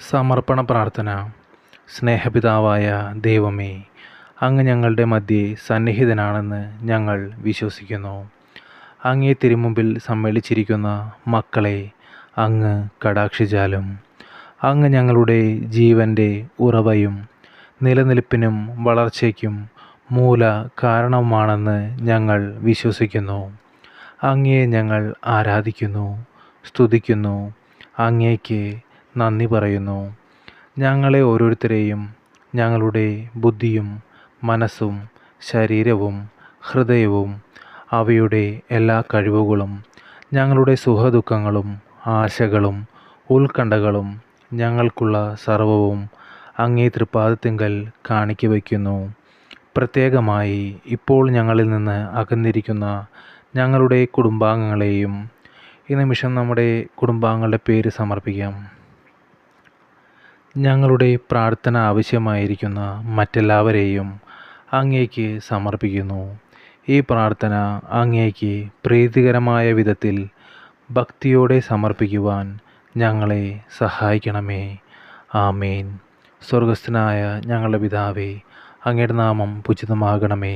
സമർപ്പണ പ്രാർത്ഥന. സ്നേഹപിതാവായ ദൈവമേ, അങ്ങ് ഞങ്ങളുടെ മധ്യേ സന്നിഹിതനാണെന്ന് ഞങ്ങൾ വിശ്വസിക്കുന്നു. അങ്ങേ തിരുമുമ്പിൽ സമ്മേളിച്ചിരിക്കുന്ന മക്കളെ അങ്ങ് കടാക്ഷിച്ചാലും. അങ്ങ് ഞങ്ങളുടെ ജീവൻ്റെ ഉറവയും നിലനിൽപ്പിനും വളർച്ചയ്ക്കും മൂല കാരണവുമാണെന്ന് ഞങ്ങൾ വിശ്വസിക്കുന്നു. അങ്ങയെ ഞങ്ങൾ ആരാധിക്കുന്നു, സ്തുതിക്കുന്നു, അങ്ങേക്ക് നന്ദി പറയുന്നു. ഞങ്ങളെ ഓരോരുത്തരെയും ഞങ്ങളുടെ ബുദ്ധിയും മനസ്സും ശരീരവും ഹൃദയവും അവയുടെ എല്ലാ കഴിവുകളും ഞങ്ങളുടെ സുഖദുഃഖങ്ങളും ആശകളും ഉത്കണ്ഠകളും ഞങ്ങൾക്കുള്ള സർവവും അങ്ങേ തൃപ്പാദത്തിങ്കൽ കാണിക്ക വയ്ക്കുന്നു. പ്രത്യേകമായി ഇപ്പോൾ ഞങ്ങളിൽ നിന്ന് അകന്നിരിക്കുന്ന ഞങ്ങളുടെ കുടുംബാംഗങ്ങളെയും ഈ നിമിഷം നമ്മുടെ കുടുംബാംഗങ്ങളുടെ പേര് സമർപ്പിക്കാം. ഞങ്ങളുടെ പ്രാർത്ഥന ആവശ്യമായിരിക്കുന്ന മറ്റെല്ലാവരെയും അങ്ങേക്ക് സമർപ്പിക്കുന്നു. ഈ പ്രാർത്ഥന അങ്ങേക്ക് പ്രീതികരമായ വിധത്തിൽ ഭക്തിയോടെ സമർപ്പിക്കുവാൻ ഞങ്ങളെ സഹായിക്കണമേ. ആമേൻ. സ്വർഗസ്ഥനായ ഞങ്ങളുടെ പിതാവേ, അങ്ങയുടെ നാമം പൂജിതമാകണമേ.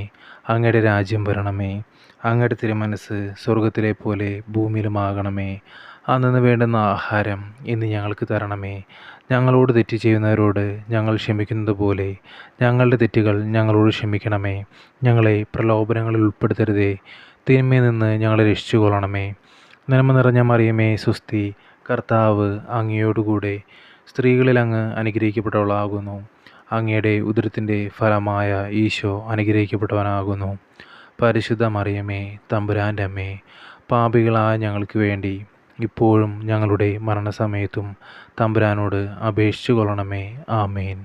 അങ്ങയുടെ രാജ്യം വരണമേ. അങ്ങയുടെ തിരുമനസ്സ് സ്വർഗത്തിലെ പോലെ ഭൂമിയിലുമാകണമേ. അന്നു വേണ്ടുന്ന ആഹാരം ഇന്ന് ഞങ്ങൾക്ക് തരണമേ. ഞങ്ങളോട് തെറ്റ് ചെയ്യുന്നവരോട് ഞങ്ങൾ ക്ഷമിക്കുന്നത് പോലെ ഞങ്ങളുടെ തെറ്റുകൾ ഞങ്ങളോട് ക്ഷമിക്കണമേ. ഞങ്ങളെ പ്രലോഭനങ്ങളിൽ ഉൾപ്പെടുത്തരുതേ, തിന്മയിൽ നിന്ന് ഞങ്ങളെ രക്ഷിച്ചുകൊള്ളണമേ. നന്മ നിറഞ്ഞ മറിയമേ സ്വസ്തി, കർത്താവ് അങ്ങയോടുകൂടെ സ്ത്രീകളിൽ അങ്ങ് അനുഗ്രഹിക്കപ്പെട്ടവളാകുന്നു. അങ്ങയുടെ ഉദരത്തിൻ്റെ ഫലമായ ഈശോ അനുഗ്രഹിക്കപ്പെട്ടവനാകുന്നു. പരിശുദ്ധ മറിയമേ, തമ്പുരാൻ്റെ അമ്മേ, പാപികളായ ഞങ്ങൾക്ക് വേണ്ടി ഇപ്പോഴും ഞങ്ങളുടെ മരണസമയത്തും തമ്പുരാനോട് അപേക്ഷിച്ചു കൊള്ളണമേ. ആമേൻ.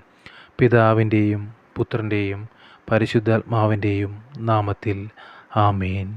പിതാവിൻ്റെയും പുത്രൻ്റെയും പരിശുദ്ധാത്മാവിൻ്റെയും നാമത്തിൽ. ആമേൻ.